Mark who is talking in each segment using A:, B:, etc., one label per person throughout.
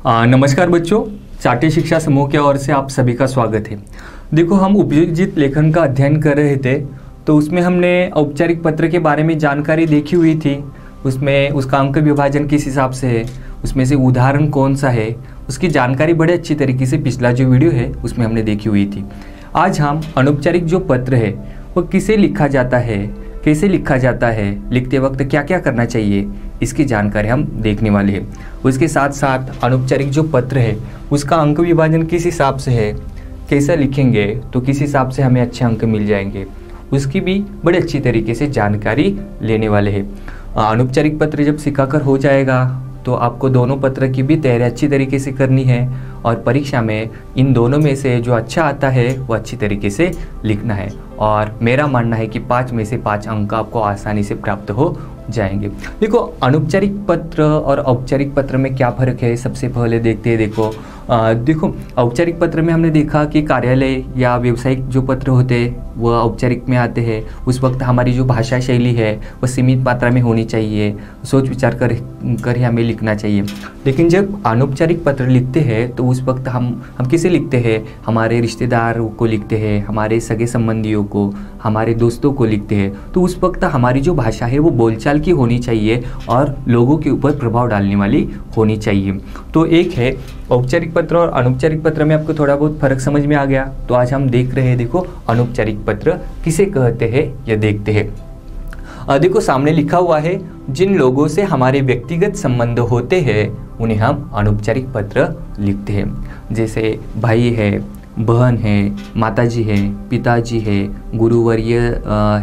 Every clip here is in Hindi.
A: नमस्कार बच्चों, चार्टर्ड शिक्षा समूह की ओर से आप सभी का स्वागत है। देखो, हम उपयोजित लेखन का अध्ययन कर रहे थे, तो उसमें हमने औपचारिक पत्र के बारे में जानकारी देखी हुई थी। उसमें उसका अंक विभाजन किस हिसाब से है, उसमें से उदाहरण कौन सा है, उसकी जानकारी बड़े अच्छी तरीके से पिछला जो वीडियो है उसमें हमने देखी हुई थी। आज हम अनौपचारिक जो पत्र है वो किसे लिखा जाता है, कैसे लिखा जाता है, लिखते वक्त क्या क्या करना चाहिए, इसकी जानकारी हम देखने वाले हैं। उसके साथ साथ अनौपचारिक जो पत्र है उसका अंक विभाजन किस हिसाब से है, कैसा लिखेंगे तो किस हिसाब से हमें अच्छे अंक मिल जाएंगे, उसकी भी बड़े अच्छी तरीके से जानकारी लेने वाले हैं। अनौपचारिक पत्र जब सिखाकर हो जाएगा तो आपको दोनों पत्र की भी तैयारी अच्छी तरीके से करनी है और परीक्षा में इन दोनों में से जो अच्छा आता है वो अच्छी तरीके से लिखना है। और मेरा मानना है कि 5 में से 5 अंक आपको आसानी से प्राप्त हो जाएंगे। देखो, अनौपचारिक पत्र और औपचारिक पत्र में क्या फ़र्क है, सबसे पहले देखते हैं। देखो, औपचारिक पत्र में हमने देखा कि कार्यालय या व्यावसायिक जो पत्र होते हैं वह औपचारिक में आते हैं। उस वक्त हमारी जो भाषा शैली है वह सीमित मात्रा में होनी चाहिए, सोच विचार कर ही हमें लिखना चाहिए। लेकिन जब अनौपचारिक पत्र लिखते हैं तो उस वक्त हम किसे लिखते हैं, हमारे रिश्तेदारों को लिखते हैं, हमारे सगे संबंधियों को, हमारे दोस्तों को लिखते हैं। तो उस वक्त हमारी जो भाषा है वो बोलचाल की होनी चाहिए और लोगों के ऊपर प्रभाव डालने वाली होनी चाहिए। तो एक है औपचारिक पत्र और अनौपचारिक पत्र में आपको थोड़ा बहुत फर्क समझ में आ गया। तो आज हम देख रहे हैं, देखो अनौपचारिक पत्र किसे कहते हैं या देखते हैं। देखो, सामने लिखा हुआ है, जिन लोगों से हमारे व्यक्तिगत संबंध होते हैं उन्हें हम अनौपचारिक पत्र लिखते हैं। जैसे भाई है, बहन है, माताजी है, पिताजी है, गुरुवर्य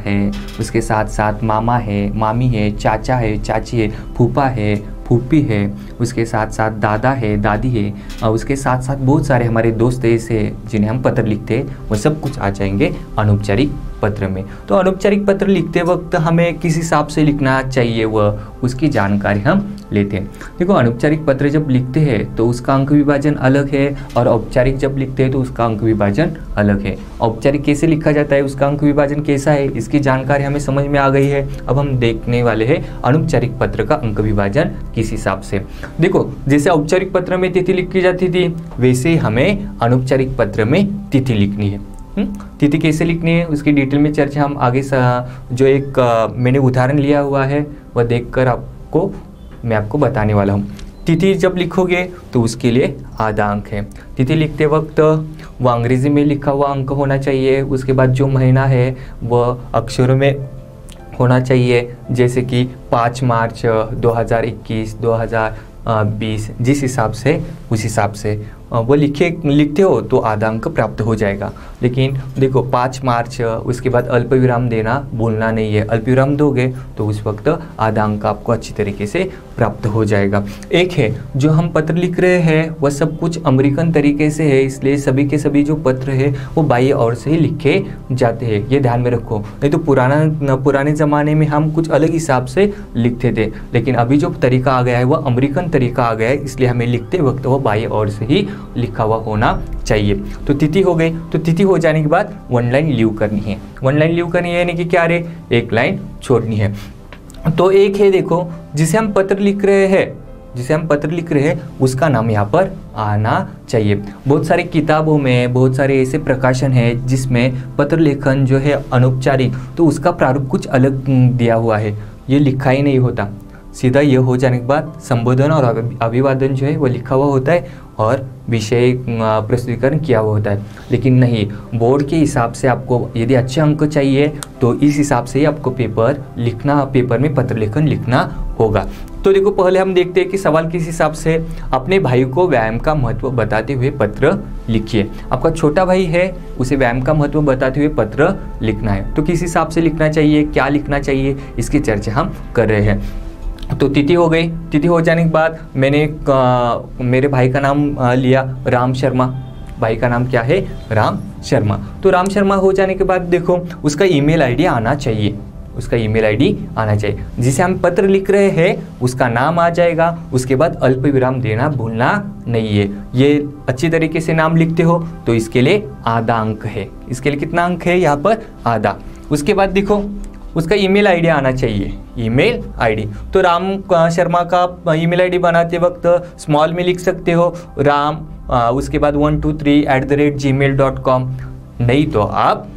A: है, उसके साथ साथ मामा है, मामी है, चाचा है, चाची है, फूफा है, फूफी है, उसके साथ साथ दादा है, दादी है, और उसके साथ साथ बहुत सारे हमारे दोस्त ऐसे जिन्हें हम पत्र लिखते हैं, वो सब कुछ आ जाएंगे अनौपचारिक पत्र में। तो अनौपचारिक पत्र लिखते वक्त हमें किस हिसाब से लिखना चाहिए वह उसकी जानकारी हम लेते हैं। देखो, अनौपचारिक पत्र जब लिखते हैं तो उसका अंक विभाजन अलग है और औपचारिक जब लिखते हैं तो उसका अंक विभाजन अलग है। औपचारिक कैसे लिखा जाता है, उसका अंक विभाजन कैसा है, इसकी जानकारी हमें समझ में आ गई है। अब हम देखने वाले हैं अनौपचारिक पत्र का अंक विभाजन किस हिसाब से। देखो, जैसे औपचारिक पत्र में तिथि लिखी जाती थी वैसे ही हमें अनौपचारिक पत्र में तिथि लिखनी है। तिथि कैसे लिखनी है उसकी डिटेल में चर्चा हम आगे जो एक मैंने उदाहरण लिया हुआ है वह देखकर मैं आपको बताने वाला हूँ। तिथि जब लिखोगे तो उसके लिए आधा अंक है। तिथि लिखते वक्त वह अंग्रेजी में लिखा हुआ अंक होना चाहिए। उसके बाद जो महीना है वह अक्षरों में होना चाहिए, जैसे कि 5 मार्च 2021, 2020, जिस हिसाब से उस हिसाब से वो लिखते हो तो आधा अंक प्राप्त हो जाएगा। लेकिन देखो, 5 मार्च उसके बाद अल्प विराम देना भूलना नहीं है। अल्प विराम दोगे तो उस वक्त आधा अंक आपको अच्छी तरीके से प्राप्त हो जाएगा। एक है, जो हम पत्र लिख रहे हैं वह सब कुछ अमेरिकन तरीके से है, इसलिए सभी के सभी जो पत्र है वो बाह्य ओर से ही लिखे जाते हैं, ये ध्यान में रखो। नहीं तो पुराने ज़माने में हम कुछ अलग हिसाब से लिखते थे, लेकिन अभी जो तरीका आ गया है वह अमेरिकन तरीका आ गया है, इसलिए हमें लिखते वक्त वह बाह्य ओर से ही लिखा हुआ होना चाहिए। तो तिथि हो गई। तो तिथि हो जाने के बाद 1 लाइन लीव करनी है। 1 लाइन लीव करनी है यानी कि क्या रे, 1 लाइन छोड़नी है। तो एक है, देखो, जिसे हम पत्र लिख रहे हैं उसका नाम यहाँ पर आना चाहिए। बहुत सारी किताबों में बहुत सारे ऐसे प्रकाशन हैं जिसमें पत्र लेखन जो है अनौपचारिक, तो उसका प्रारूप कुछ अलग दिया हुआ है, ये लिखा ही नहीं होता। सीधा ये हो जाने के बाद संबोधन और अभिवादन जो है वो लिखा हुआ होता है और विषय प्रस्तुतिकरण किया हुआ होता है। लेकिन नहीं, बोर्ड के हिसाब से आपको यदि अच्छे अंक चाहिए तो इस हिसाब से ही आपको पेपर में पत्र लेखन लिखना होगा। तो देखो, पहले हम देखते हैं कि सवाल किस हिसाब से। अपने भाई को व्यायाम का महत्व बताते हुए पत्र लिखिए। आपका छोटा भाई है, उसे व्यायाम का महत्व बताते हुए पत्र लिखना है। तो किस हिसाब से लिखना चाहिए, क्या लिखना चाहिए, इसकी चर्चा हम कर रहे हैं। तो तिथि हो गई। तिथि हो जाने के बाद मैंने मेरे भाई का नाम लिया राम शर्मा। भाई का नाम क्या है, राम शर्मा। तो राम शर्मा हो जाने के बाद देखो, उसका ईमेल आईडी आना चाहिए। जिसे हम पत्र लिख रहे हैं उसका नाम आ जाएगा। उसके बाद अल्प विराम देना भूलना नहीं है। ये अच्छी तरीके से नाम लिखते हो तो इसके लिए आधा अंक है। इसके लिए कितना अंक है यहाँ पर, आधा। उसके बाद देखो, उसका ईमेल आईडी आना चाहिए, ईमेल आईडी। तो राम शर्मा का ईमेल आईडी बनाते वक्त स्मॉल में लिख सकते हो राम, उसके बाद 123@gmail.com, नहीं तो आप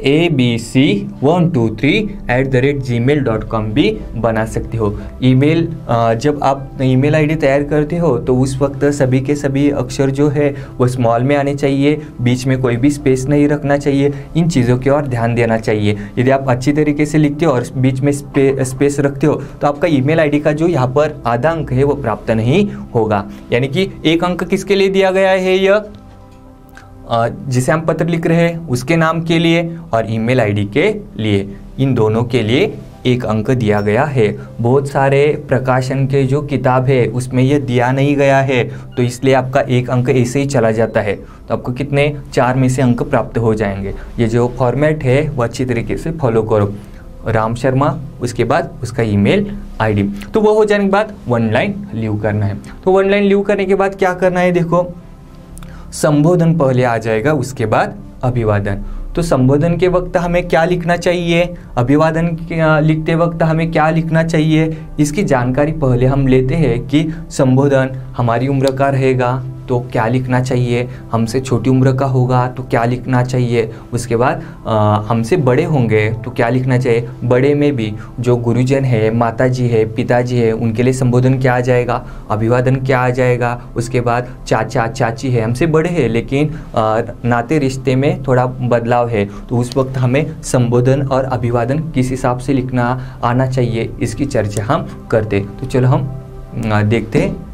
A: abc123@gmail.com भी बना सकते हो। ईमेल जब आप ईमेल आईडी तैयार करते हो तो उस वक्त सभी के सभी अक्षर जो है वो स्मॉल में आने चाहिए, बीच में कोई भी स्पेस नहीं रखना चाहिए। इन चीज़ों की ओर ध्यान देना चाहिए। यदि आप अच्छी तरीके से लिखते हो और बीच में स्पेस रखते हो तो आपका ईमेल आईडी का जो यहाँ पर आधा अंक है वो प्राप्त नहीं होगा। यानी कि एक अंक किसके लिए दिया गया है, यह जिसे हम पत्र लिख रहे हैं उसके नाम के लिए और ईमेल आईडी के लिए, इन दोनों के लिए एक अंक दिया गया है। बहुत सारे प्रकाशन के जो किताब है उसमें यह दिया नहीं गया है, तो इसलिए आपका एक अंक ऐसे ही चला जाता है। तो आपको कितने 4 में से अंक प्राप्त हो जाएंगे। ये जो फॉर्मेट है वो अच्छी तरीके से फॉलो करो। राम शर्मा, उसके बाद उसका ईमेल आईडी। तो वो हो जाने के बाद 1 लाइन लीव करना है। तो 1 लाइन लीव करने के बाद क्या करना है, देखो संबोधन पहले आ जाएगा, उसके बाद अभिवादन। तो संबोधन के वक्त हमें क्या लिखना चाहिए, अभिवादन लिखते वक्त हमें क्या लिखना चाहिए, इसकी जानकारी पहले हम लेते हैं कि संबोधन हमारी उम्र का रहेगा तो क्या लिखना चाहिए, हमसे छोटी उम्र का होगा तो क्या लिखना चाहिए, उसके बाद हमसे बड़े होंगे तो क्या लिखना चाहिए। बड़े में भी जो गुरुजन है, माताजी है, पिताजी है, उनके लिए संबोधन क्या आ जाएगा, अभिवादन क्या आ जाएगा। उसके बाद चाचा चाची है, हमसे बड़े हैं लेकिन नाते रिश्ते में थोड़ा बदलाव है, तो उस वक्त हमें संबोधन और अभिवादन किस हिसाब से लिखना आना चाहिए, इसकी चर्चा हम करते। तो चलो हम देखते हैं।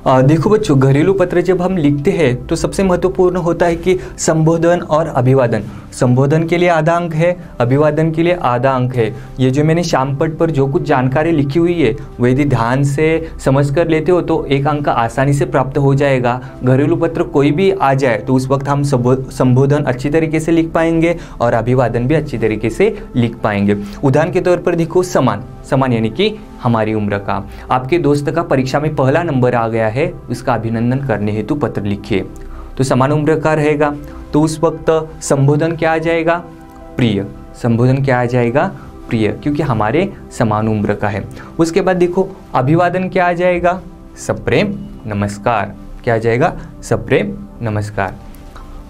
A: देखो बच्चों, घरेलू पत्र जब हम लिखते हैं तो सबसे महत्वपूर्ण होता है कि संबोधन और अभिवादन। संबोधन के लिए आधा अंक है, अभिवादन के लिए आधा अंक है। ये जो मैंने श्यामपट पर जो कुछ जानकारी लिखी हुई है वो यदि ध्यान से समझ कर लेते हो तो एक अंक आसानी से प्राप्त हो जाएगा। घरेलू पत्र कोई भी आ जाए तो उस वक्त हम संबोधन अच्छी तरीके से लिख पाएंगे और अभिवादन भी अच्छी तरीके से लिख पाएंगे। उदाहरण के तौर पर देखो, समान यानी कि हमारी उम्र का। आपके दोस्त का परीक्षा में पहला नंबर आ गया है, उसका अभिनंदन करने हेतु पत्र लिखिए। तो समान उम्र का रहेगा तो उस वक्त संबोधन क्या आ जाएगा, प्रिय। संबोधन क्या आ जाएगा, प्रिय, क्योंकि हमारे समान उम्र का है। उसके बाद देखो अभिवादन क्या आ जाएगा, सप्रेम नमस्कार। क्या आ जाएगा, सप्रेम नमस्कार।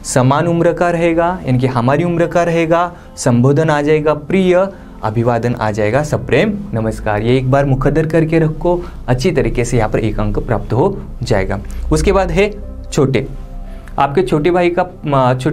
A: समान उम्र का रहेगा यानी कि हमारी उम्र का रहेगा, संबोधन आ जाएगा प्रिय, अभिवादन आ जाएगा सप्रेम नमस्कार। ये एक बार मुकद्दर करके रखो, अच्छी तरीके से यहाँ पर एक अंक प्राप्त हो जाएगा। उसके बाद है छोटे। आपके छोटे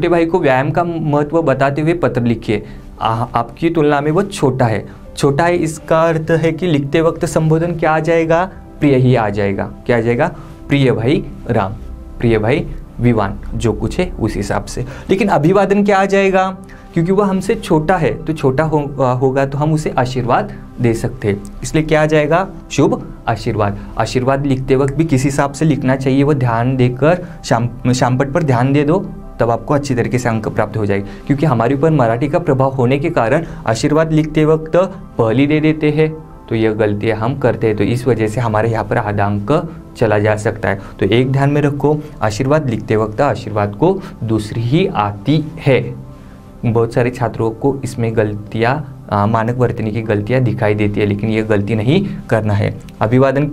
A: भाई को व्यायाम का महत्व बताते हुए पत्र लिखिए। आपकी तुलना में वो छोटा है। छोटा है इसका अर्थ है कि लिखते वक्त संबोधन क्या आ जाएगा, प्रिय ही आ जाएगा। क्या आ जाएगा, प्रिय भाई राम, प्रिय भाई विवान, जो कुछ है उस हिसाब से। लेकिन अभिवादन क्या आ जाएगा, क्योंकि वह हमसे छोटा है तो छोटा होगा तो हम उसे आशीर्वाद दे सकते हैं, इसलिए क्या आ जाएगा, शुभ आशीर्वाद। आशीर्वाद लिखते वक्त भी किस हिसाब से लिखना चाहिए वो ध्यान देकर श्यामपट पर ध्यान दे दो, तब आपको अच्छी तरीके से अंक प्राप्त हो जाएगी। क्योंकि हमारे ऊपर मराठी का प्रभाव होने के कारण आशीर्वाद लिखते वक्त पहली दे देते हैं, तो यह गलतियाँ हम करते हैं, तो इस वजह से हमारे यहाँ पर आधा अंक चला जा सकता है। तो एक ध्यान में रखो, आशीर्वाद लिखते वक्त आशीर्वाद को दूसरी ही आती है। बहुत सारे छात्रों को इसमें गलतियाँ, मानक वर्तनी की गलतियाँ दिखाई देती है, लेकिन ये गलती नहीं करना है। अभिवादन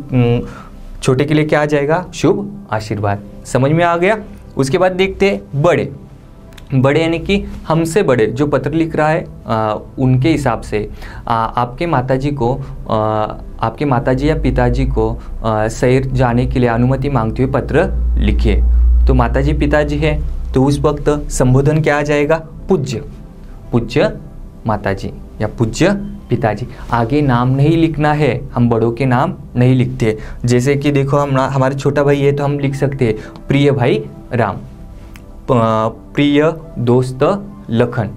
A: छोटे के लिए क्या आ जाएगा, शुभ आशीर्वाद। समझ में आ गया। उसके बाद देखते हैं बड़े। बड़े यानी कि हमसे बड़े, जो पत्र लिख रहा है उनके हिसाब से आपके माताजी या पिताजी को शहर जाने के लिए अनुमति मांगते हुए पत्र लिखिए। तो माताजी पिताजी है तो उस वक्त संबोधन क्या आ जाएगा, पूज्य, पूज्य माताजी या पूज्य पिताजी। आगे नाम नहीं लिखना है, हम बड़ों के नाम नहीं लिखते। जैसे कि देखो हमारा छोटा भाई है तो हम लिख सकते हैं प्रिय भाई राम, प्रिय दोस्त लखन,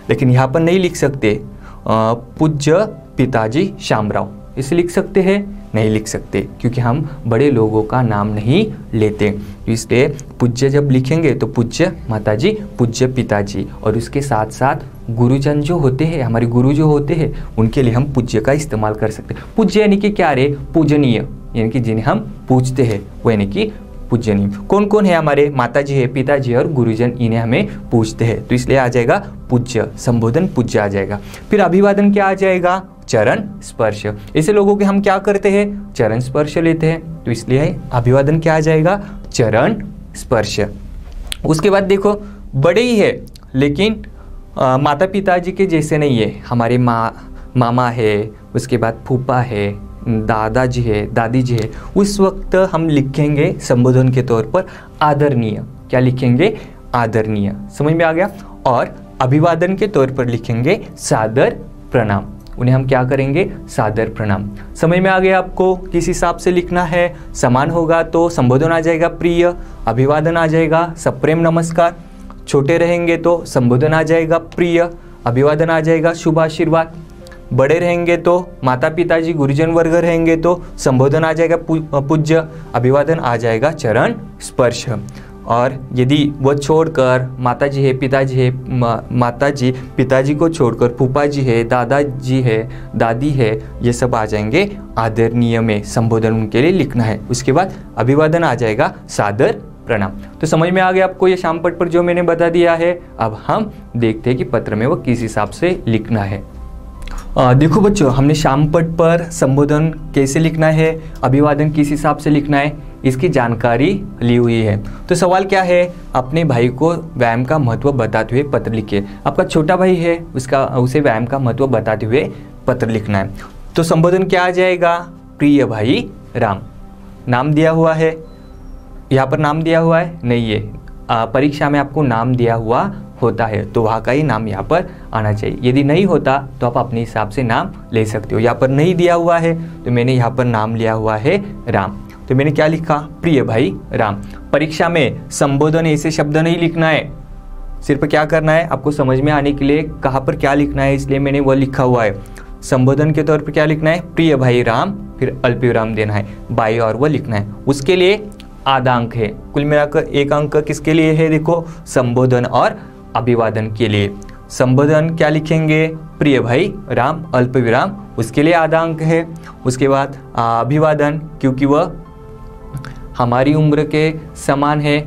A: लेकिन यहाँ पर नहीं लिख सकते पूज्य पिताजी श्यामराव, इसे लिख सकते हैं, नहीं लिख सकते, क्योंकि हम बड़े लोगों का नाम नहीं लेते। इसलिए पूज्य जब लिखेंगे तो पूज्य माताजी, पूज्य पिताजी, और उसके साथ साथ गुरुजन जो होते हैं, हमारे गुरु जो होते हैं, उनके लिए हम पूज्य का इस्तेमाल कर सकते हैं। पूज्य यानी कि क्या रे, पूजनीय, यानी कि जिन्हें हम पूजते हैं, वो यानी कि पूज्यनीय। कौन कौन है हमारे? माताजी है, पिताजी है और गुरुजन, इन्हें हमें पूछते हैं, तो इसलिए आ जाएगा पूज्य, संबोधन पूज्य आ जाएगा। फिर अभिवादन क्या आ जाएगा? चरण स्पर्श। ऐसे लोगों के हम क्या करते हैं? चरण स्पर्श लेते हैं, तो इसलिए अभिवादन क्या आ जाएगा? चरण स्पर्श। उसके बाद देखो बड़े ही है लेकिन माता पिताजी के जैसे नहीं है, हमारे मामा है, उसके बाद फूफा है, दादाजी है, दादी जी है, उस वक्त हम लिखेंगे संबोधन के तौर पर आदरणीय। क्या लिखेंगे? आदरणीय। समझ में आ गया? और अभिवादन के तौर पर लिखेंगे सादर प्रणाम। उन्हें हम क्या करेंगे? सादर प्रणाम। समझ में आ गया आपको किस हिसाब से लिखना है? समान होगा तो संबोधन आ जाएगा प्रिय, अभिवादन आ जाएगा सप्रेम नमस्कार। छोटे रहेंगे तो संबोधन आ जाएगा प्रिय, अभिवादन आ जाएगा शुभ आशीर्वाद। बड़े रहेंगे तो माता पिताजी गुरुजन वर्ग रहेंगे तो संबोधन आ जाएगा पूज्य, अभिवादन आ जाएगा चरण स्पर्श। और यदि वह छोड़कर माताजी है, पिताजी है, माताजी पिताजी को छोड़कर फूफा जी है, दादाजी है, दादी है, ये सब आ जाएंगे आदरणीय में, संबोधन उनके लिए लिखना है। उसके बाद अभिवादन आ जाएगा सादर प्रणाम। तो समझ में आ गया आपको ये शामपट पर जो मैंने बता दिया है। अब हम देखते हैं कि पत्र में वो किस हिसाब से लिखना है। देखो बच्चों, हमने शामपट पर संबोधन कैसे लिखना है, अभिवादन किस हिसाब से लिखना है, इसकी जानकारी ली हुई है। तो सवाल क्या है? अपने भाई को व्यायाम का महत्व बताते हुए पत्र लिखिए। आपका छोटा भाई है, उसे व्यायाम का महत्व बताते हुए पत्र लिखना है। तो संबोधन क्या आ जाएगा? प्रिय भाई राम। नाम दिया हुआ है, यहाँ पर नाम दिया हुआ है नहीं है, परीक्षा में आपको नाम दिया हुआ होता है तो वहाँ का ही नाम यहाँ पर आना चाहिए। यदि नहीं होता तो आप अपने हिसाब से नाम ले सकते हो। यहाँ पर नहीं दिया हुआ है तो मैंने यहाँ पर नाम लिया हुआ है राम, तो मैंने क्या लिखा? प्रिय भाई राम। परीक्षा में संबोधन ऐसे शब्द नहीं लिखना है, सिर्फ क्या करना है आपको समझ में आने के लिए कहाँ पर क्या लिखना है, इसलिए मैंने वह लिखा हुआ है। संबोधन के तौर पर क्या लिखना है? प्रिय भाई राम, फिर अल्पविराम देना है, बाई और वह लिखना है। उसके लिए आधा अंक है, कुल मिलाकर 1 अंक किसके लिए है? देखो संबोधन और अभिवादन के लिए। संबोधन क्या लिखेंगे? प्रिय भाई राम अल्पविराम, उसके लिए आधा अंक है। उसके बाद अभिवादन, क्योंकि वह हमारी उम्र के समान है,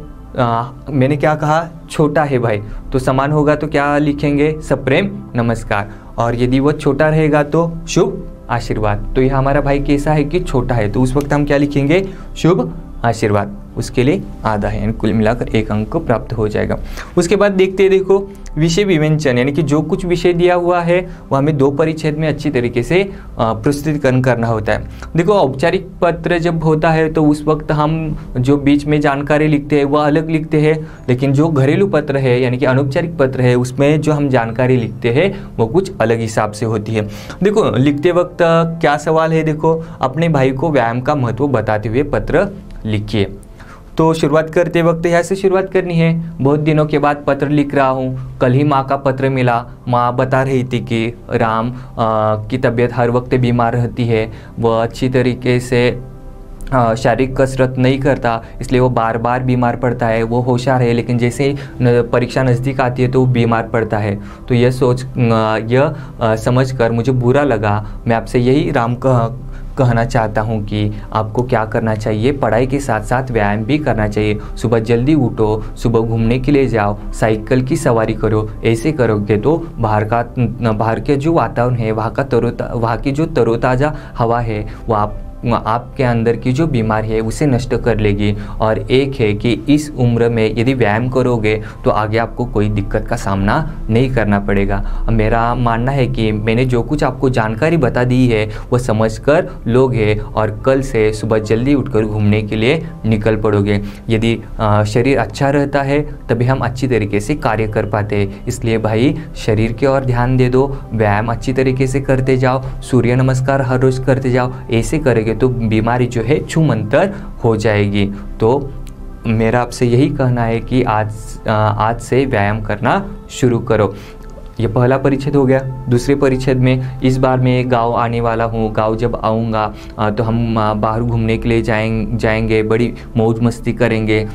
A: मैंने क्या कहा? छोटा है भाई, तो समान होगा तो क्या लिखेंगे? सप्रेम नमस्कार। और यदि वह छोटा रहेगा तो शुभ आशीर्वाद। तो यह हमारा भाई कैसा है कि छोटा है, तो उस वक्त हम क्या लिखेंगे? शुभ आशीर्वाद। उसके लिए आधा है, कुल मिलाकर 1 अंक प्राप्त हो जाएगा। उसके बाद देखते हैं, देखो विषय विवेचन, यानी कि जो कुछ विषय दिया हुआ है वो हमें 2 परिच्छेद में अच्छी तरीके से प्रस्तुतिकरण करना होता है। देखो औपचारिक पत्र जब होता है तो उस वक्त हम जो बीच में जानकारी लिखते हैं वह अलग लिखते हैं, लेकिन जो घरेलू पत्र है यानी कि अनौपचारिक पत्र है उसमें जो हम जानकारी लिखते हैं वो कुछ अलग हिसाब से होती है। देखो लिखते वक्त क्या सवाल है? देखो अपने भाई को व्यायाम का महत्व बताते हुए पत्र लिखिए। तो शुरुआत करते वक्त यहाँ से शुरुआत करनी है। बहुत दिनों के बाद पत्र लिख रहा हूँ, कल ही माँ का पत्र मिला। माँ बता रही थी कि राम की तबीयत हर वक्त बीमार रहती है, वह अच्छी तरीके से शारीरिक कसरत नहीं करता, इसलिए वो बार बार बीमार पड़ता है। वो होशियार है लेकिन जैसे ही परीक्षा नज़दीक आती है तो वो बीमार पड़ता है। तो यह समझ कर मुझे बुरा लगा। मैं आपसे यही राम कहना चाहता हूँ कि आपको क्या करना चाहिए, पढ़ाई के साथ साथ व्यायाम भी करना चाहिए। सुबह जल्दी उठो, सुबह घूमने के लिए जाओ, साइकिल की सवारी करो। ऐसे करोगे तो बाहर के जो वातावरण है, वहाँ की जो तरोताज़ा हवा है वो आपके अंदर की जो बीमारी है उसे नष्ट कर लेगी। और एक है कि इस उम्र में यदि व्यायाम करोगे तो आगे आपको कोई दिक्कत का सामना नहीं करना पड़ेगा। मेरा मानना है कि मैंने जो कुछ आपको जानकारी बता दी है वो समझकर लोगे और कल से सुबह जल्दी उठकर घूमने के लिए निकल पड़ोगे। यदि शरीर अच्छा रहता है तभी हम अच्छी तरीके से कार्य कर पाते हैं। इसलिए भाई शरीर की ओर ध्यान दे दो, व्यायाम अच्छी तरीके से करते जाओ, सूर्य नमस्कार हर रोज़ करते जाओ। ऐसे करेंगे तो बीमारी जो है छूमंतर हो जाएगी। तो मेरा आपसे यही कहना है कि आज से व्यायाम करना शुरू करो। ये पहला परिच्छेद हो गया। दूसरे परिच्छेद में इस बार मैं गांव आने वाला हूँ। गांव जब आऊँगा तो हम बाहर घूमने के लिए जाएंगे, बड़ी मौज मस्ती करेंगे।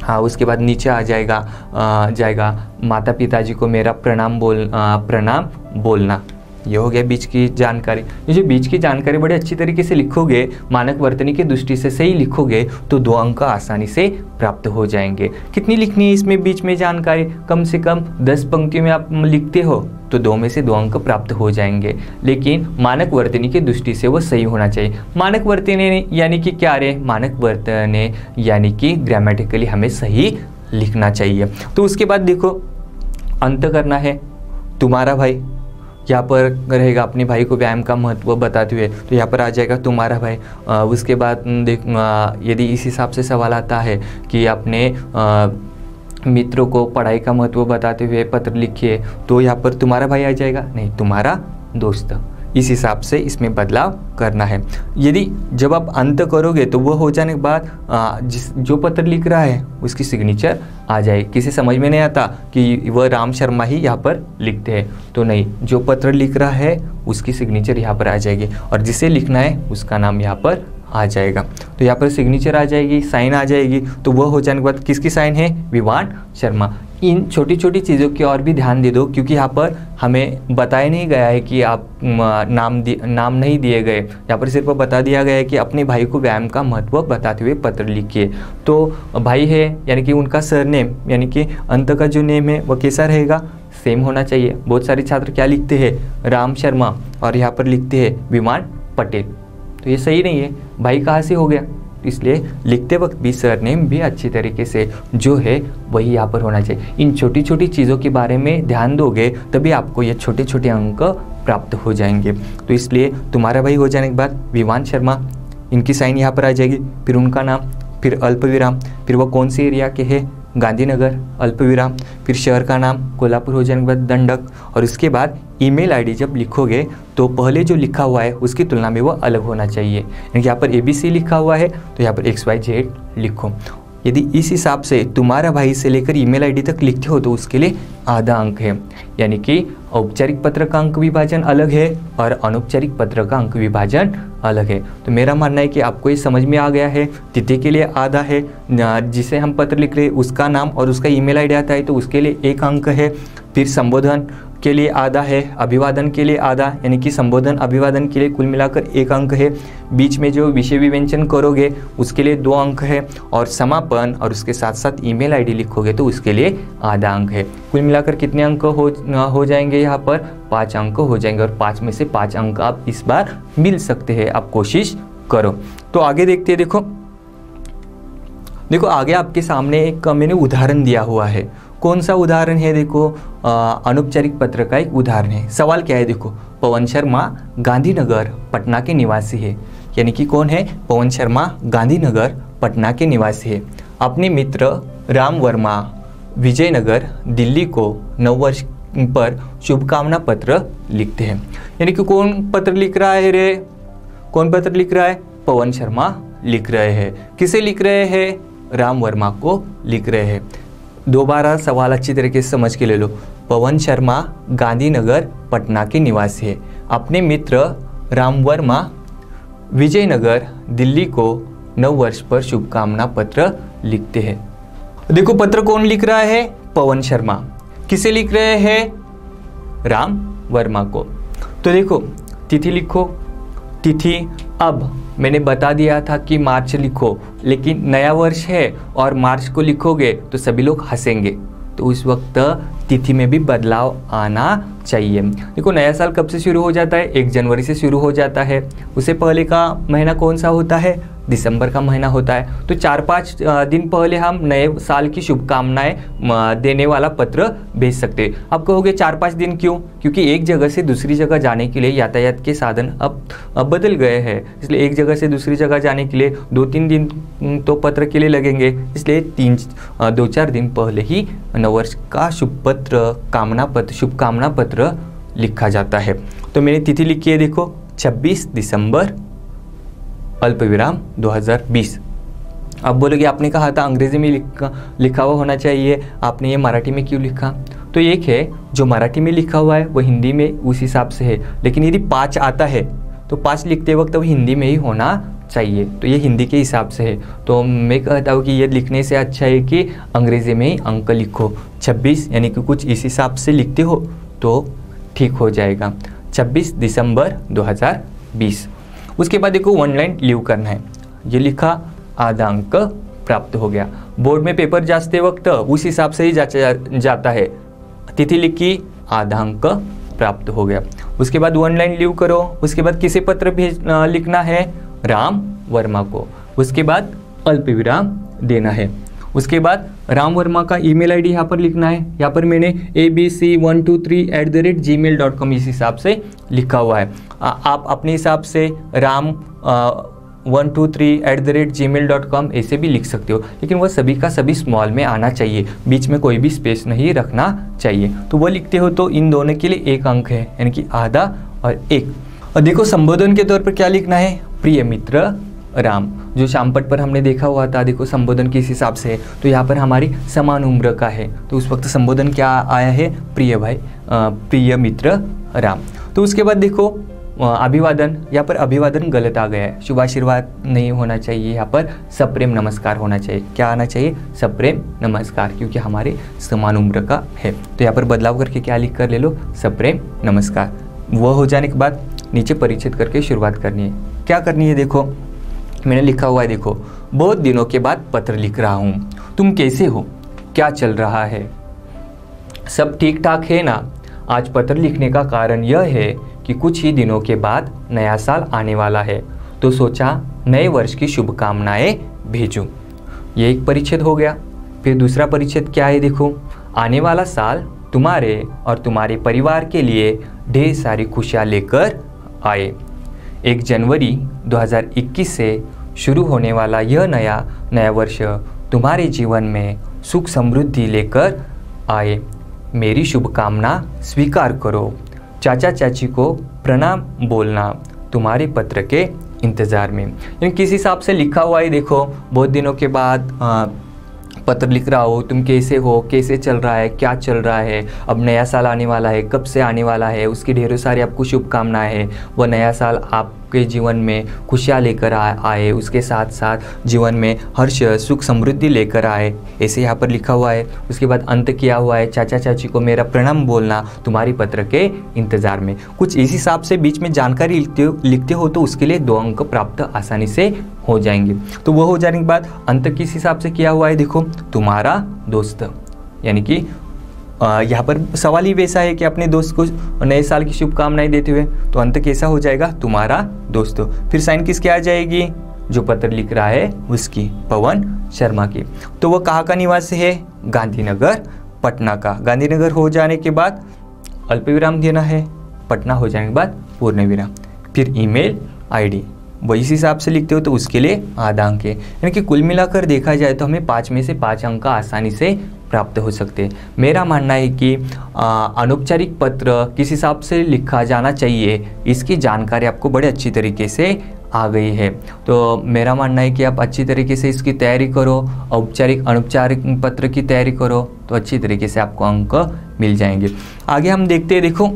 A: हाँ, उसके बाद नीचे आ जाएगा माता पिताजी को मेरा प्रणाम बोलना। ये हो गया बीच की जानकारी। ये जो बीच की जानकारी बड़े अच्छी तरीके से लिखोगे, मानक वर्तनी की दृष्टि से सही लिखोगे तो 2 अंक आसानी से प्राप्त हो जाएंगे। कितनी लिखनी है इसमें बीच में जानकारी? कम से कम 10 पंक्तियों में आप लिखते हो तो 2 में से 2 अंक प्राप्त हो जाएंगे, लेकिन मानक वर्तनी की दृष्टि से वो सही होना चाहिए। मानक वर्तनी यानी कि क्या रे? मानक वर्तनी यानी कि ग्रामेटिकली हमें सही लिखना चाहिए। तो उसके बाद देखो अंत करना है। तुम्हारा भाई यहाँ पर रहेगा, अपने भाई को व्यायाम का महत्व बताते हुए, तो यहाँ पर आ जाएगा तुम्हारा भाई। उसके बाद देख यदि इस हिसाब से सवाल आता है कि अपने मित्रों को पढ़ाई का महत्व बताते हुए पत्र लिखिए, तो यहाँ पर तुम्हारा भाई आ जाएगा, नहीं तुम्हारा दोस्त। इस हिसाब से इसमें बदलाव करना है। यदि जब आप अंत करोगे तो वो हो जाने के बाद जो पत्र लिख रहा है उसकी सिग्नेचर आ जाए। किसी समझ में नहीं आता कि वह राम शर्मा ही यहाँ पर लिखते हैं, तो नहीं, जो पत्र लिख रहा है उसकी सिग्नेचर यहाँ पर आ जाएगी और जिसे लिखना है उसका नाम यहाँ पर आ जाएगा। तो यहाँ पर सिग्नेचर आ जाएगी, साइन आ जाएगी, तो वह हो जाने के बाद किसकी साइन है? विवान शर्मा। इन छोटी छोटी चीज़ों की और भी ध्यान दे दो, क्योंकि यहाँ पर हमें बताया नहीं गया है कि आप नाम नहीं दिए गए, यहाँ पर सिर्फ बता दिया गया है कि अपने भाई को व्यायाम का महत्व बताते हुए पत्र लिखिए। तो भाई है यानी कि उनका सरनेम यानी कि अंत का जो नेम है वह कैसा रहेगा? सेम होना चाहिए। बहुत सारे छात्र क्या लिखते हैं? राम शर्मा, और यहाँ पर लिखते हैं विमान पटेल, तो ये सही नहीं है। भाई कहाँ से हो गया? इसलिए लिखते वक्त भी सरनेम भी अच्छी तरीके से जो है वही यहाँ पर होना चाहिए। इन छोटी छोटी चीज़ों के बारे में ध्यान दोगे तभी आपको ये छोटे छोटे अंक प्राप्त हो जाएंगे। तो इसलिए तुम्हारा भाई हो जाने के बाद विवान शर्मा, इनकी साइन यहाँ पर आ जाएगी, फिर उनका नाम, फिर अल्प विराम, फिर वो कौन से एरिया के हैं? गांधीनगर, अल्प विराम, फिर शहर का नाम कोल्हापुर हो जाने के बाद दंडक, और उसके बाद ईमेल आईडी जब लिखोगे तो पहले जो लिखा हुआ है उसकी तुलना में वो अलग होना चाहिए। यानी यहाँ पर ABC लिखा हुआ है तो यहाँ पर XYZ लिखो। यदि इस हिसाब से तुम्हारा भाई से लेकर ईमेल आईडी तक लिखते हो तो उसके लिए आधा अंक है। यानी कि औपचारिक पत्र का अंक विभाजन अलग है और अनौपचारिक पत्र का अंक विभाजन अलग है। तो मेरा मानना है कि आपको ये समझ में आ गया है। तिथि के लिए आधा है, जिसे हम पत्र लिख रहे हैं उसका नाम और उसका ईमेल आईडी आता है तो उसके लिए 1 अंक है। फिर संबोधन के लिए आधा है, अभिवादन के लिए आधा, यानी कि संबोधन अभिवादन के लिए कुल मिलाकर 1 अंक है। बीच में जो विषय विवेचन करोगे उसके लिए 2 अंक है, और समापन और उसके साथ साथ ईमेल आईडी लिखोगे तो उसके लिए आधा अंक है। कुल मिलाकर कितने अंक हो जाएंगे? यहाँ पर 5 अंक हो जाएंगे, और 5 में से 5 अंक आप इस बार मिल सकते हैं। आप कोशिश करो। तो आगे देखते हैं। देखो आगे आपके सामने एक मैंने उदाहरण दिया हुआ है। कौन सा उदाहरण है? देखो अनौपचारिक पत्र का एक उदाहरण है। सवाल क्या है? देखो, पवन शर्मा गांधीनगर पटना के निवासी है। यानी कि कौन है? पवन शर्मा गांधीनगर पटना के निवासी है। अपने मित्र राम वर्मा विजयनगर दिल्ली को नववर्ष पर शुभकामना पत्र लिखते हैं। यानी कि कौन पत्र लिख रहा है रे? कौन पत्र लिख रहा है? पवन शर्मा लिख रहे हैं। किसे लिख रहे हैं? राम वर्मा को लिख रहे हैं। दोबारा सवाल अच्छी तरीके से समझ के ले लो। पवन शर्मा गांधीनगर पटना के निवासी है। अपने मित्र राम वर्मा विजयनगर दिल्ली को नववर्ष पर शुभकामना पत्र लिखते हैं। देखो पत्र कौन लिख रहा है? पवन शर्मा। किसे लिख रहे हैं? राम वर्मा को। तो देखो तिथि लिखो। तिथि अब मैंने बता दिया था कि मार्च लिखो, लेकिन नया वर्ष है और मार्च को लिखोगे तो सभी लोग हंसेंगे, तो उस वक्त तिथि में भी बदलाव आना चाहिए। देखो नया साल कब से शुरू हो जाता है? 1 जनवरी से शुरू हो जाता है। उससे पहले का महीना कौन सा होता है? दिसंबर का महीना होता है। तो 4-5 दिन पहले हम नए साल की शुभकामनाएं देने वाला पत्र भेज सकते हैं। आप कहोगे 4-5 दिन क्यों? क्योंकि एक जगह से दूसरी जगह जाने के लिए यातायात के साधन अब बदल गए हैं, इसलिए एक जगह से दूसरी जगह जाने के लिए 2-3 दिन तो पत्र के लिए लगेंगे, इसलिए 2-4 दिन पहले ही नववर्ष का शुभकामना पत्र लिखा जाता है। तो मैंने तिथि लिखी है, देखो 26 दिसंबर अल्पविराम 2020। अब बोलोगे आपने कहा था अंग्रेजी में लिखा हुआ होना चाहिए, आपने ये मराठी में क्यों लिखा? तो एक है जो मराठी में लिखा हुआ है वो हिंदी में उस हिसाब से है, लेकिन यदि 5 आता है तो 5 लिखते वक्त वो हिंदी में ही होना चाहिए, तो ये हिंदी के हिसाब से है। तो मैं कहता हूँ कि ये लिखने से अच्छा है कि अंग्रेजी में ही अंक लिखो। 26 यानी कि कुछ इस हिसाब से लिखते हो तो ठीक हो जाएगा। 26 दिसंबर 2020। उसके बाद देखो 1 लाइन लीव करना है, ये लिखा, आधा अंक प्राप्त हो गया। बोर्ड में पेपर जांचते वक्त उस हिसाब से ही जांचा जाता है। तिथि लिखी, आधा अंक प्राप्त हो गया। उसके बाद 1 लाइन लीव करो। उसके बाद किसे पत्र लिखना है, राम वर्मा को। उसके बाद अल्प विराम देना है। उसके बाद राम वर्मा का ईमेल आईडी यहाँ पर लिखना है। यहाँ पर मैंने abc123@gmail.com इस हिसाब से लिखा हुआ है। आप अपने हिसाब से ram123@gmail.com ऐसे भी लिख सकते हो, लेकिन वह सभी का सभी स्मॉल में आना चाहिए, बीच में कोई भी स्पेस नहीं रखना चाहिए। तो वो लिखते हो तो इन दोनों के लिए 1 अंक है, यानी कि आधा और 1। और देखो संबोधन के तौर पर क्या लिखना है, प्रिय मित्र राम, जो शामपट पर हमने देखा हुआ था। देखो संबोधन किस हिसाब से है, तो यहाँ पर हमारी समान उम्र का है, तो उस वक्त संबोधन क्या आया है, प्रिय भाई, प्रिय मित्र राम। तो उसके बाद देखो अभिवादन, यहाँ पर अभिवादन गलत आ गया है, शुभाशीर्वाद नहीं होना चाहिए, यहाँ पर सप्रेम नमस्कार होना चाहिए। क्या आना चाहिए, सप्रेम नमस्कार, क्योंकि हमारे समान उम्र का है। तो यहाँ पर बदलाव करके क्या लिख कर ले लो, सप्रेम नमस्कार। वह हो जाने के बाद नीचे परिच्छेद करके शुरुआत करनी है। क्या करनी है, देखो मैंने लिखा हुआ है, देखो बहुत दिनों के बाद पत्र लिख रहा हूँ, तुम कैसे हो, क्या चल रहा है, सब ठीक ठाक है ना। आज पत्र लिखने का कारण यह है कि कुछ ही दिनों के बाद नया साल आने वाला है, तो सोचा नए वर्ष की शुभकामनाएं भेजूं। ये एक परिच्छेद हो गया। फिर दूसरा परिच्छेद क्या है, देखो आने वाला साल तुम्हारे और तुम्हारे परिवार के लिए ढेर सारी खुशियाँ लेकर आए। 1 जनवरी 2021 से शुरू होने वाला यह नया वर्ष तुम्हारे जीवन में सुख समृद्धि लेकर आए। मेरी शुभकामना स्वीकार करो। चाचा चाची को प्रणाम बोलना। तुम्हारे पत्र के इंतज़ार में। यानी किस हिसाब से लिखा हुआ है, देखो बहुत दिनों के बाद पत्र लिख रहा हो, तुम कैसे हो, कैसे चल रहा है, क्या चल रहा है, अब नया साल आने वाला है, कब से आने वाला है, उसकी ढेरों सारी आपको शुभकामनाएं हैं। वह नया साल आपके जीवन में खुशियाँ लेकर आए, उसके साथ साथ जीवन में हर्ष सुख समृद्धि लेकर आए, ऐसे यहाँ पर लिखा हुआ है। उसके बाद अंत किया हुआ है, चाचा चाची को मेरा प्रणाम बोलना, तुम्हारी पत्र के इंतज़ार में। कुछ इस हिसाब से बीच में जानकारी लिखते हो तो उसके लिए 2 अंक प्राप्त आसानी से हो जाएंगे। तो वो हो जाने के बाद अंत किस हिसाब से किया हुआ है, देखो तुम्हारा दोस्त, यानी कि यहाँ पर सवाल ही वैसा है कि अपने दोस्त को नए साल की शुभकामनाएं देते हुए, तो अंत कैसा हो जाएगा, तुम्हारा दोस्त। फिर साइन किसकी आ जाएगी, जो पत्र लिख रहा है उसकी, पवन शर्मा की। तो वह कहाँ का निवासी है, गांधीनगर पटना का। गांधीनगर हो जाने के बाद अल्प विराम देना है, पटना हो जाने के बाद पूर्ण विराम। फिर ईमेल आईडी वही इस हिसाब से लिखते हो तो उसके लिए आधा अंक है। यानी कि कुल मिलाकर देखा जाए तो हमें 5 में से 5 अंक आसानी से प्राप्त हो सकते हैं। मेरा मानना है कि अनौपचारिक पत्र किस हिसाब से लिखा जाना चाहिए, इसकी जानकारी आपको बड़े अच्छी तरीके से आ गई है। तो मेरा मानना है कि आप अच्छी तरीके से इसकी तैयारी करो, औपचारिक अनौपचारिक पत्र की तैयारी करो, तो अच्छी तरीके से आपको अंक मिल जाएंगे। आगे हम देखते हैं, देखो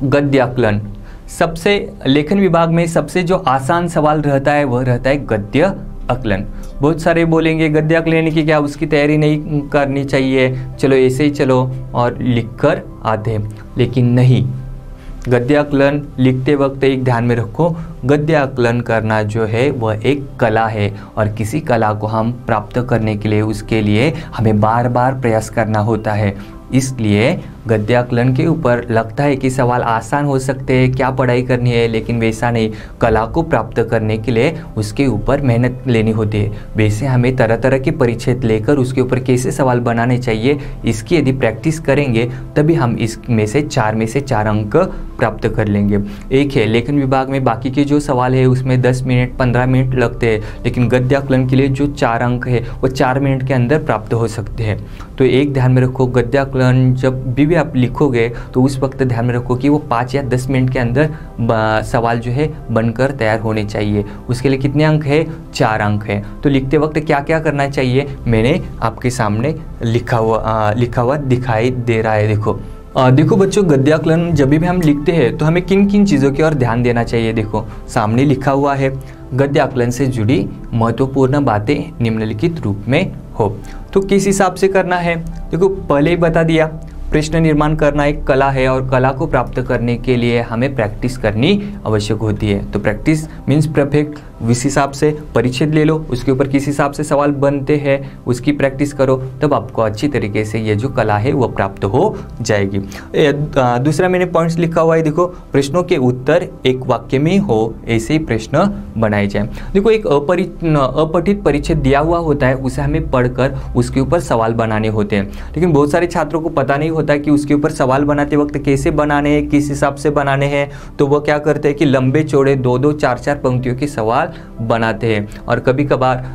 A: गद्य आकलन। सबसे लेखन विभाग में सबसे जो आसान सवाल रहता है वह रहता है गद्य आकलन। बहुत सारे बोलेंगे गद्य आकलन की क्या उसकी तैयारी नहीं करनी चाहिए, चलो ऐसे ही चलो और लिख कर आते हैं, लेकिन नहीं। गद्य आकलन लिखते वक्त एक ध्यान में रखो, गद्य आकलन करना जो है वह एक कला है, और किसी कला को हम प्राप्त करने के लिए उसके लिए हमें बार बार प्रयास करना होता है। इसलिए गद्य आकलन के ऊपर लगता है कि सवाल आसान हो सकते हैं, क्या पढ़ाई करनी है, लेकिन वैसा नहीं। कला को प्राप्त करने के लिए उसके ऊपर मेहनत लेनी होती है। वैसे हमें तरह तरह के परिच्छेद लेकर उसके ऊपर कैसे सवाल बनाने चाहिए, इसकी यदि प्रैक्टिस करेंगे तभी हम इसमें से 4 में से 4 अंक प्राप्त कर लेंगे। एक है लेखन विभाग में बाकी के जो सवाल है उसमें 10 मिनट 15 मिनट लगते हैं, लेकिन गद्य आकलन के लिए जो 4 अंक है वो 4 मिनट के अंदर प्राप्त हो सकते हैं। तो एक ध्यान में रखो, गद्य आकलन जब भी आप लिखोगे तो उस वक्त ध्यान में रखो कि वो 5 या 10 मिनट के अंदर सवाल जो है बनकर तैयार होने चाहिए। उसके लिए कितने अंक है, 4 अंक है। तो लिखते वक्त क्या क्या करना चाहिए मैंने आपके सामने लिखा हुआ दिखाई दे रहा है। देखो बच्चों, गद्य आकलन जब भी हम लिखते हैं तो हमें किन किन चीज़ों की ओर ध्यान देना चाहिए। देखो सामने लिखा हुआ है, गद्य आकलन से जुड़ी महत्वपूर्ण बातें निम्नलिखित रूप में हो। तो किस हिसाब से करना है, देखो पहले ही बता दिया, प्रश्न निर्माण करना एक कला है और कला को प्राप्त करने के लिए हमें प्रैक्टिस करनी आवश्यक होती है। तो प्रैक्टिस मीन्स परफेक्ट। इस हिसाब से परिच्छेद ले लो, उसके ऊपर किस हिसाब से सवाल बनते हैं उसकी प्रैक्टिस करो, तब आपको अच्छी तरीके से ये जो कला है वो प्राप्त हो जाएगी। दूसरा मैंने पॉइंट्स लिखा हुआ है, देखो प्रश्नों के उत्तर एक वाक्य में हो ऐसे ही प्रश्न बनाए जाए। देखो एक अपठित परिच्छेद दिया हुआ होता है, उसे हमें पढ़कर उसके ऊपर सवाल बनाने होते हैं, लेकिन बहुत सारे छात्रों को पता नहीं होता कि उसके ऊपर सवाल बनाते वक्त कैसे बनाने हैं, किस हिसाब से बनाने हैं। तो वो क्या करते हैं कि लंबे चौड़े 2-2 4-4 पंक्तियों के सवाल बनाते हैं। और कभी कभार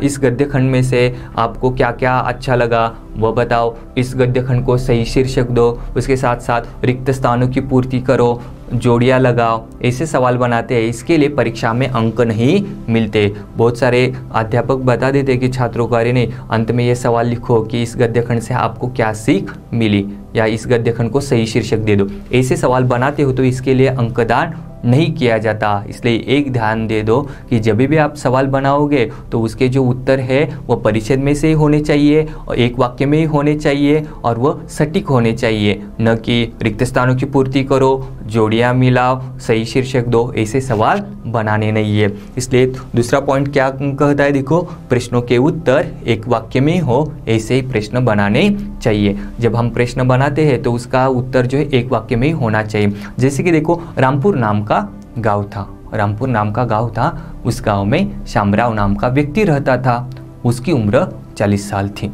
A: इस गद्य खंड में से आपको क्या क्या अच्छा लगा वो बताओ, इस गद्य खंड को सही शीर्षक दो, उसके साथ साथ रिक्त स्थानों की पूर्ति करो, जोड़ियाँ लगाओ, ऐसे सवाल बनाते हैं। इसके लिए परीक्षा में अंक नहीं मिलते। बहुत सारे अध्यापक बता देते हैं कि छात्रों को अरे नहीं, अंत में ये सवाल लिखो कि इस गद्य खंड से आपको क्या सीख मिली, या इस गद्य खंड को सही शीर्षक दे दो। ऐसे सवाल बनाते हो तो इसके लिए अंकदान नहीं किया जाता। इसलिए एक ध्यान दे दो कि जब भी आप सवाल बनाओगे तो उसके जो उत्तर है वो परिच्छेद में से ही होने चाहिए और एक वाक्य में ही होने चाहिए और वो सटीक होने चाहिए, न कि रिक्त स्थानों की पूर्ति करो, जोड़ियाँ मिलाओ, सही शीर्षक दो, ऐसे सवाल बनाने नहीं है। इसलिए दूसरा पॉइंट क्या कहता है, देखो प्रश्नों के उत्तर एक वाक्य में हो ऐसे ही प्रश्न बनाने चाहिए। जब हम प्रश्न बनाते हैं तो उसका उत्तर जो है एक वाक्य में ही होना चाहिए। जैसे कि देखो रामपुर नाम का गांव था, रामपुर नाम का गांव था, उस गांव में श्यामराव नाम का व्यक्ति रहता था, उसकी उम्र 40 साल थी।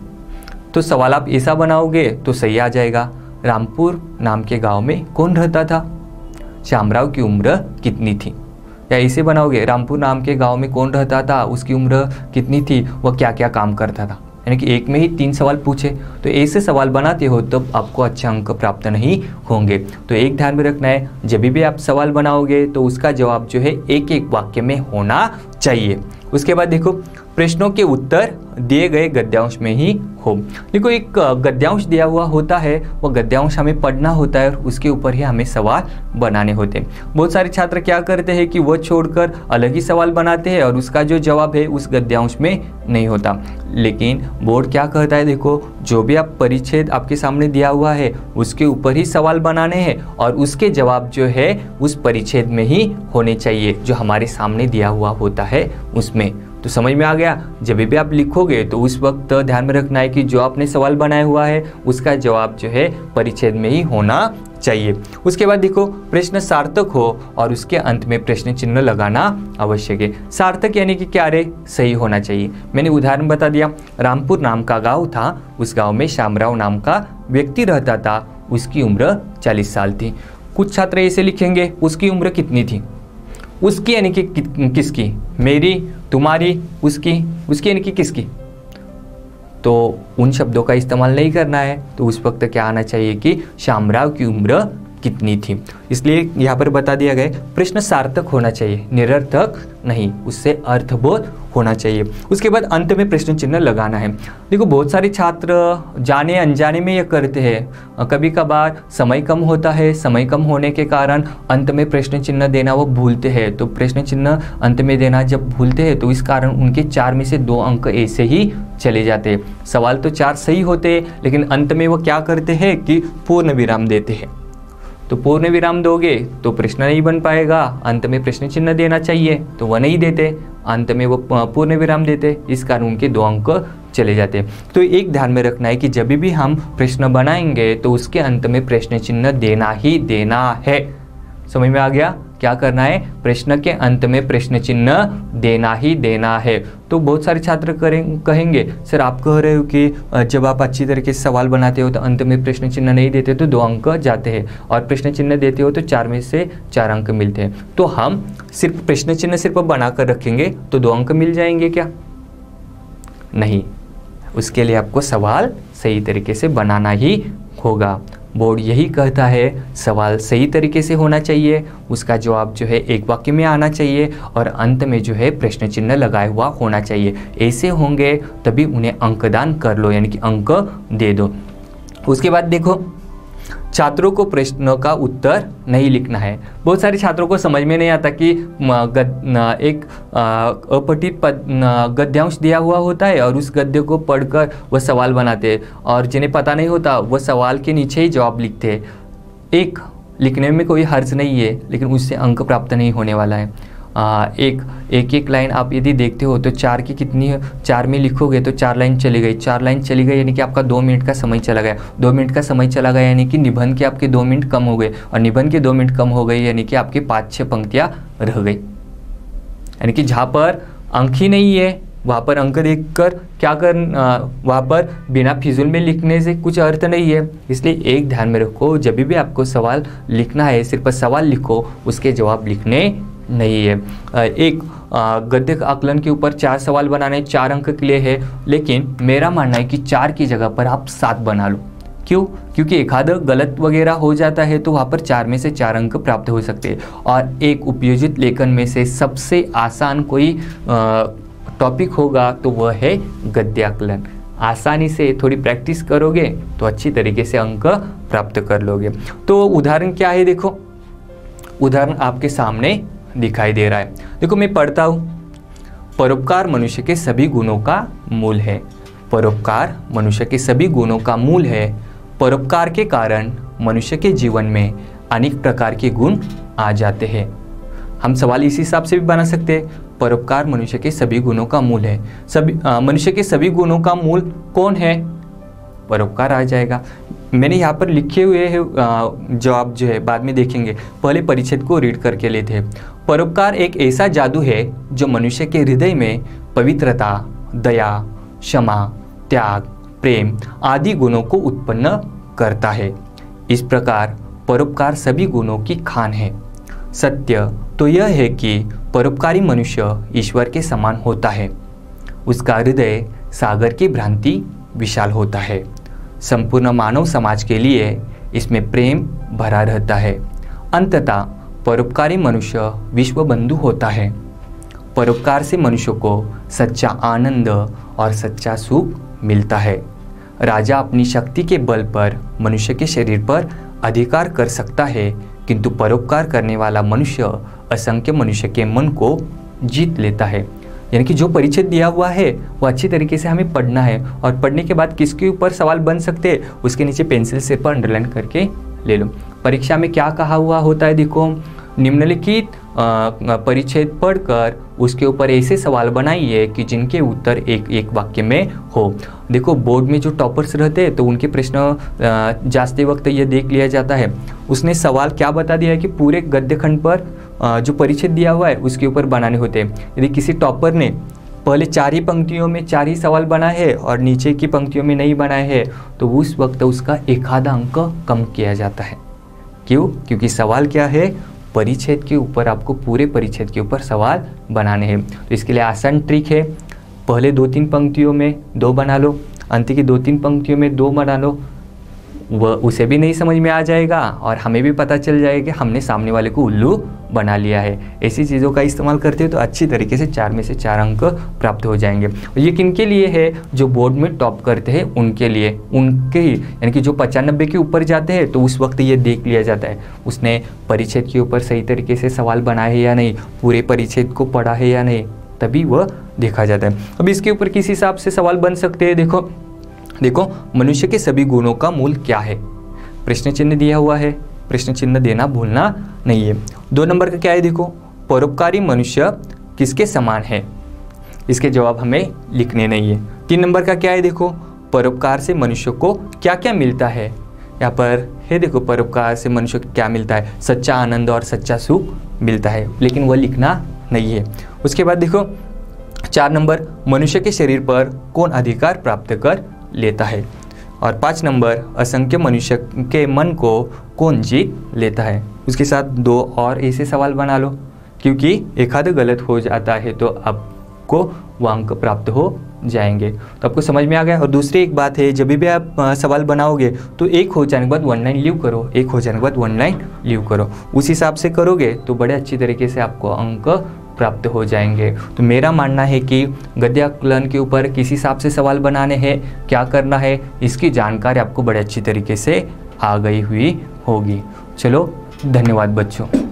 A: तो सवाल आप ऐसा बनाओगे तो सही आ जाएगा। रामपुर नाम के गांव में कौन रहता था, श्यामराव की उम्र कितनी थी। या ऐसे बनाओगे रामपुर नाम के गांव में कौन रहता था, उसकी उम्र कितनी थी, वह क्या क्या काम करता था। यानी कि एक में ही 3 सवाल पूछे। तो ऐसे सवाल बनाते हो तब आपको अच्छे अंक प्राप्त नहीं होंगे। तो एक ध्यान में रखना है, जब भी आप सवाल बनाओगे तो उसका जवाब जो है एक एक वाक्य में होना चाहिए। उसके बाद देखो प्रश्नों के उत्तर दिए गए गद्यांश में ही हो। देखो एक गद्यांश दिया हुआ होता है, वो गद्यांश हमें पढ़ना होता है और उसके ऊपर ही हमें सवाल बनाने होते हैं। बहुत सारे छात्र क्या करते हैं कि वो छोड़कर अलग ही सवाल बनाते हैं और उसका जो जवाब है उस गद्यांश में नहीं होता। लेकिन बोर्ड क्या कहता है, देखो जो भी आप परिच्छेद आपके सामने दिया हुआ है उसके ऊपर ही सवाल बनाने हैं और उसके जवाब जो है उस परिच्छेद में ही होने चाहिए जो हमारे सामने दिया हुआ होता है उसमें। तो समझ में आ गया। जब भी आप लिखोगे तो उस वक्त ध्यान में रखना है कि जो आपने सवाल बनाया हुआ है उसका जवाब जो है परिच्छेद में ही होना चाहिए। उसके बाद देखो प्रश्न सार्थक हो और उसके अंत में प्रश्न चिन्ह लगाना आवश्यक है। सार्थक यानी कि क्या रे, सही होना चाहिए। मैंने उदाहरण बता दिया, रामपुर नाम का गांव था, उस गांव में श्यामराव नाम का व्यक्ति रहता था, उसकी उम्र 40 साल थी। कुछ छात्र ऐसे लिखेंगे उसकी उम्र कितनी थी, उसकी यानी कि किसकी, मेरी, तुम्हारी, उसकी यानी कि किसकी। तो उन शब्दों का इस्तेमाल नहीं करना है। तो उस वक्त क्या आना चाहिए कि श्यामराव की उम्र कितनी थी। इसलिए यहाँ पर बता दिया गया प्रश्न सार्थक होना चाहिए, निरर्थक नहीं, उससे अर्थबोध होना चाहिए। उसके बाद अंत में प्रश्न चिन्ह लगाना है। देखो बहुत सारे छात्र जाने अनजाने में यह करते हैं, कभी कभार समय कम होता है, समय कम होने के कारण अंत में प्रश्न चिन्ह देना वो भूलते हैं। तो प्रश्न चिन्ह अंत में देना जब भूलते हैं तो इस कारण उनके 4 में से 2 अंक ऐसे ही चले जाते हैं। सवाल तो 4 सही होते हैं लेकिन अंत में वो क्या करते हैं कि पूर्ण विराम देते हैं। तो पूर्ण विराम दोगे तो प्रश्न नहीं बन पाएगा, अंत में प्रश्न चिन्ह देना चाहिए तो वह नहीं देते, अंत में वो पूर्ण विराम देते, इस कारण उनके 2 अंक चले जाते। तो एक ध्यान में रखना है कि जब भी हम प्रश्न बनाएंगे तो उसके अंत में प्रश्न चिन्ह देना ही देना है। समझ में आ गया क्या करना है, प्रश्न के अंत में प्रश्न चिन्ह देना ही देना है। तो बहुत सारे छात्र कहेंगे सर आप कह रहे हो कि जब आप अच्छी तरीके से सवाल बनाते हो तो अंत में प्रश्न चिन्ह नहीं देते तो 2 अंक जाते हैं और प्रश्न चिन्ह देते हो तो 4 में से 4 अंक मिलते हैं। तो हम सिर्फ प्रश्न चिन्ह सिर्फ बनाकर रखेंगे तो 2 अंक मिल जाएंगे क्या, नहीं, उसके लिए आपको सवाल सही तरीके से बनाना ही होगा। बोर्ड यही कहता है सवाल सही तरीके से होना चाहिए, उसका जवाब जो है एक वाक्य में आना चाहिए और अंत में जो है प्रश्न चिन्ह लगाया हुआ होना चाहिए। ऐसे होंगे तभी उन्हें अंकदान कर लो, यानी कि अंक दे दो। उसके बाद देखो छात्रों को प्रश्नों का उत्तर नहीं लिखना है। बहुत सारे छात्रों को समझ में नहीं आता कि एक अपठित गद्यांश दिया हुआ होता है और उस गद्य को पढ़कर वह सवाल बनाते हैं, और जिन्हें पता नहीं होता वह सवाल के नीचे ही जवाब लिखते हैं। एक लिखने में कोई हर्ज नहीं है, लेकिन उससे अंक प्राप्त नहीं होने वाला है। एक लाइन आप यदि देखते हो तो 4 की कितनी है, 4 में लिखोगे तो 4 लाइन चली गई, 4 लाइन चली गई यानी कि आपका 2 मिनट का समय चला गया, 2 मिनट का समय चला गया यानी कि निबंध के आपके 2 मिनट कम हो गए, और निबंध के 2 मिनट कम हो गए यानी कि आपके 5-6 पंक्तियाँ रह गई। यानी कि जहाँ पर अंक ही नहीं है वहाँ पर अंक देखकर क्या वहाँ पर बिना फिजूल में लिखने से कुछ अर्थ नहीं है। इसलिए एक ध्यान में रखो, जब भी आपको सवाल लिखना है सिर्फ सवाल लिखो, उसके जवाब लिखने नहीं है। एक गद्य आकलन के ऊपर 4 सवाल बनाने 4 अंक के लिए है, लेकिन मेरा मानना है कि 4 की जगह पर आप 7 बना लो। क्यों? क्योंकि एक आधा गलत वगैरह हो जाता है तो वहाँ पर 4 में से 4 अंक प्राप्त हो सकते हैं। और एक उपयोजित लेखन में से सबसे आसान कोई टॉपिक होगा तो वह है गद्याकलन। आसानी से थोड़ी प्रैक्टिस करोगे तो अच्छी तरीके से अंक प्राप्त कर लोगे। तो उदाहरण क्या है, देखो उदाहरण आपके सामने दिखाई दे रहा है। देखो मैं पढ़ता हूँ, परोपकार मनुष्य के सभी गुणों का मूल है। परोपकार मनुष्य के सभी गुणों का मूल है। परोपकार के कारण मनुष्य के जीवन में अनेक प्रकार के गुण आ जाते हैं। हम सवाल इस हिसाब से भी बना सकते हैं, परोपकार मनुष्य के सभी गुणों का मूल है। मनुष्य के सभी गुणों का मूल कौन है? परोपकार आ जाएगा। मैंने यहाँ पर लिखे हुए हैं जवाब जो है बाद में देखेंगे, पहले परिच्छेद को रीड करके लेते हैं। परोपकार एक ऐसा जादू है जो मनुष्य के हृदय में पवित्रता, दया, क्षमा, त्याग, प्रेम आदि गुणों को उत्पन्न करता है। इस प्रकार परोपकार सभी गुणों की खान है। सत्य तो यह है कि परोपकारी मनुष्य ईश्वर के समान होता है। उसका हृदय सागर की भ्रांति विशाल होता है। संपूर्ण मानव समाज के लिए इसमें प्रेम भरा रहता है। अंततः परोपकारी मनुष्य विश्व बंधु होता है। परोपकार से मनुष्य को सच्चा आनंद और सच्चा सुख मिलता है। राजा अपनी शक्ति के बल पर मनुष्य के शरीर पर अधिकार कर सकता है, किंतु परोपकार करने वाला मनुष्य असंख्य मनुष्य के मन को जीत लेता है। यानी कि जो परिच्छेद दिया हुआ है वो अच्छी तरीके से हमें पढ़ना है, और पढ़ने के बाद किसके ऊपर सवाल बन सकते हैं उसके नीचे पेंसिल से पर अंडरलाइन करके ले लो। परीक्षा में क्या कहा हुआ होता है, देखो निम्नलिखित परिच्छेद पढ़कर उसके ऊपर ऐसे सवाल बनाइए कि जिनके उत्तर एक एक वाक्य में हो। देखो बोर्ड में जो टॉपर्स रहते हैं तो उनके प्रश्न जांचते वक्त ये देख लिया जाता है, उसने सवाल क्या बता दिया है कि पूरे गद्य खंड पर जो परिच्छेद दिया हुआ है उसके ऊपर बनाने होते हैं। यदि किसी टॉपर ने पहले 4 ही पंक्तियों में 4 ही सवाल बनाए हैं और नीचे की पंक्तियों में नहीं बनाए हैं तो उस वक्त उसका एक आधा अंक कम किया जाता है। क्यों? क्योंकि सवाल क्या है, परिच्छेद के ऊपर आपको पूरे परिच्छेद के ऊपर सवाल बनाने हैं। तो इसके लिए आसान ट्रिक है, पहले 2-3 पंक्तियों में 2 बना लो, अंत की 2-3 पंक्तियों में 2 बना लो। वह उसे भी नहीं समझ में आ जाएगा और हमें भी पता चल जाएगा कि हमने सामने वाले को उल्लू बना लिया है। ऐसी चीज़ों का इस्तेमाल करते हो तो अच्छी तरीके से 4 में से 4 अंक प्राप्त हो जाएंगे। ये किनके लिए है? जो बोर्ड में टॉप करते हैं उनके लिए, उनके ही, यानी कि जो 95 के ऊपर जाते हैं तो उस वक्त ये देख लिया जाता है उसने परिच्छेद के ऊपर सही तरीके से सवाल बनाए है या नहीं, पूरे परिच्छेद को पढ़ा है या नहीं, तभी वह देखा जाता है। अब इसके ऊपर किस हिसाब से सवाल बन सकते हैं, देखो मनुष्य के सभी गुणों का मूल क्या है? प्रश्न चिन्ह दिया हुआ है, प्रश्न चिन्ह देना भूलना नहीं है। 2 नंबर का क्या है, देखो परोपकारी मनुष्य किसके समान है? इसके जवाब हमें लिखने नहीं है। 3 नंबर का क्या है, देखो परोपकार से मनुष्य को क्या क्या मिलता है? यहाँ पर है देखो परोपकार से मनुष्य को क्या मिलता है? सच्चा आनंद और सच्चा सुख मिलता है, लेकिन वह लिखना नहीं है। उसके बाद देखो 4 नंबर, मनुष्य के शरीर पर कौन अधिकार प्राप्त कर लेता है? और 5 नंबर, असंख्य मनुष्य के मन को कौन जीत लेता है? उसके साथ 2 और ऐसे सवाल बना लो, क्योंकि एक आध गलत हो जाता है तो आपको वो अंक प्राप्त हो जाएंगे। तो आपको समझ में आ गया। और दूसरी एक बात है, जब भी आप सवाल बनाओगे तो एक हो जाने के बाद 1 लाइन लीव करो, एक हो जाने के बाद 1 लाइन लीव करो। उस हिसाब से करोगे तो बड़े अच्छी तरीके से आपको अंक प्राप्त हो जाएंगे। तो मेरा मानना है कि गद्याकलन के ऊपर किस हिसाब से सवाल बनाने हैं, क्या करना है, इसकी जानकारी आपको बड़े अच्छी तरीके से आ गई हुई होगी। चलो धन्यवाद बच्चों।